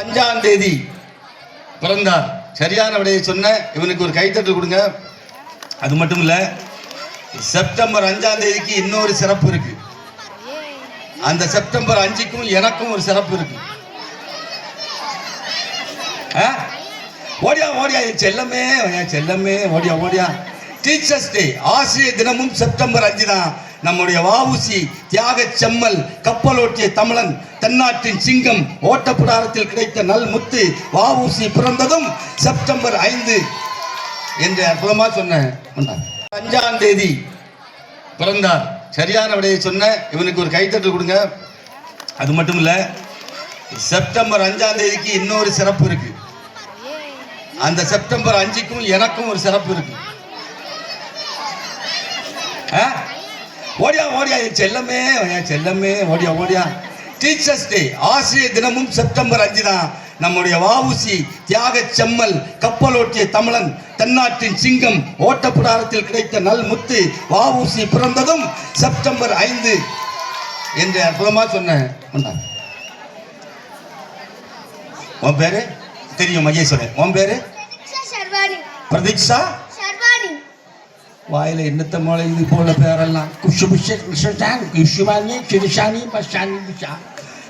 5ஆம் தேதி பிறந்தார். சரியான விடையை சொன்ன இவனுக்கு ஒரு கைத்தட்டல் கொடுங்க. அது மட்டும் இல்ல, செப்டம்பர் 5ஆம் தேதிக்கு இன்னொரு சிறப்பு இருக்கு. அந்த செப்டம்பர் 5க்கும் எனக்கும் ஒரு சிறப்பு இருக்கு. ஓடியா ஓடியா செல்லமே செல்லமே ஓடியா ஓடியா. டீச்சர்ஸ் டே, ஆசிரியர் தினமும் செப்டம்பர் 5 தான். நம்முடைய வஉசி தியாக செம்மல், கப்பலோட்டிய தமிழன், தென்னாட்டின் சிங்கம், ஓட்டப்புடாரத்தில் கிடைத்த நல் முத்து வஉசி பிறந்ததும் செப்டம்பர் 5 என்று அற்புதமா சொன்ன 5ஆம் தேதி பிறந்தார். சரியான விடையை சொன்ன இவனுக்கு ஒரு கைத்தட்டல் கொடுங்க. அது மட்டும் இல்ல, செப்டம்பர் 5ஆம் தேதிக்கு இன்னொரு சிறப்பு இருக்கு. அந்த செப்டம்பர் 5க்கும் எனக்கும் ஒரு சிறப்பு இருக்கு. ஓடியா ஓடியா செல்லமே செல்லமே ஓடியா ஓடியா. டீச்சர்ஸ் டே, ஆசிரியர் தினமும் செப்டம்பர் 5 தான். நம்முடைய வஉசி தியாக செம்மல், கப்பலோட்டிய தமிழன், தென்னாட்டின் சிங்கம், ஓட்டப்புடாரத்தில் கிடைத்த நல் முத்து வஉசி பிறந்ததும் செப்டம்பர் 5 என்று அற்புதமா சொன்ன. உன் பேரு தெரியும் மகேஸ்வரன். உன் பேரு பிரதீக்ஷா. வாயில என்னத்த மழை இது போல பேரெல்லாம்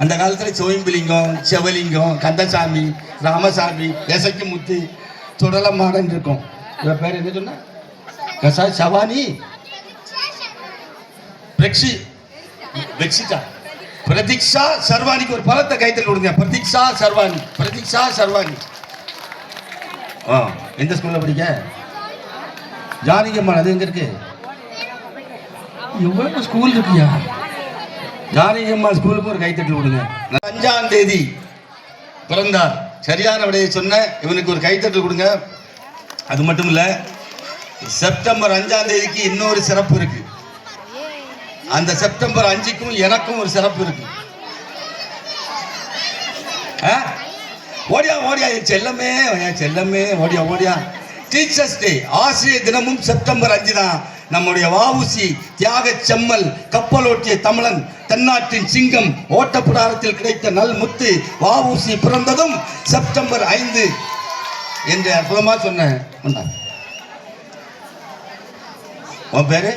அந்த காலத்துல சோயம்பிலிங்கம், செவலிங்கம், கந்தசாமி, ராமசாமி, எசக்கி முத்து, சுடலமாடன் இருக்கும். இவ பேர் என்ன சொன்ன? சவானி பிரதீக்ஷா சர்வானிக்கு ஒரு பலத்தை கைத்தல் கொடுங்க. பிரதீக்ஷா சர்வானி, பிரதீக்ஷா சர்வானி. எந்த ஸ்கூல்ல படிக்க? ஜானகியம்மாள். அது எங்க இருக்கு? எவ்வளவு ஸ்கூல் இருக்குயா? ஜானகியம்மாள் ஸ்கூலுக்கு ஒரு கைத்தட்டல் கொடுங்க. 5ஆம் தேதி பிறந்தார். சரியான விடையை சொன்ன இவனுக்கு ஒரு கைத்தட்டல் கொடுங்க. அது மட்டும் இல்ல, செப்டம்பர் 5ஆம் தேதிக்கு இன்னொரு சிறப்பு இருக்கு. அந்த செப்டம்பர் 5க்கும் எனக்கும் ஒரு சிறப்பு இருக்கு. ஓடியா ஓடியா செல்லமே செல்லமே ஓடியா ஓடியா. டீச்சர்ஸ் டே, ஆசிரியர் தினமும் செப்டம்பர் 5 தான். நம்முடைய வஉசி தியாக செம்மல், கப்பலோட்டிய தமிழன், தென்னாட்டின் சிங்கம், ஓட்டப்புடாரத்தில் கிடைத்த நல் முத்து வஉசி பிறந்ததும் செப்டம்பர் 5 என்று அற்புதமா சொன்ன. உன் பேரு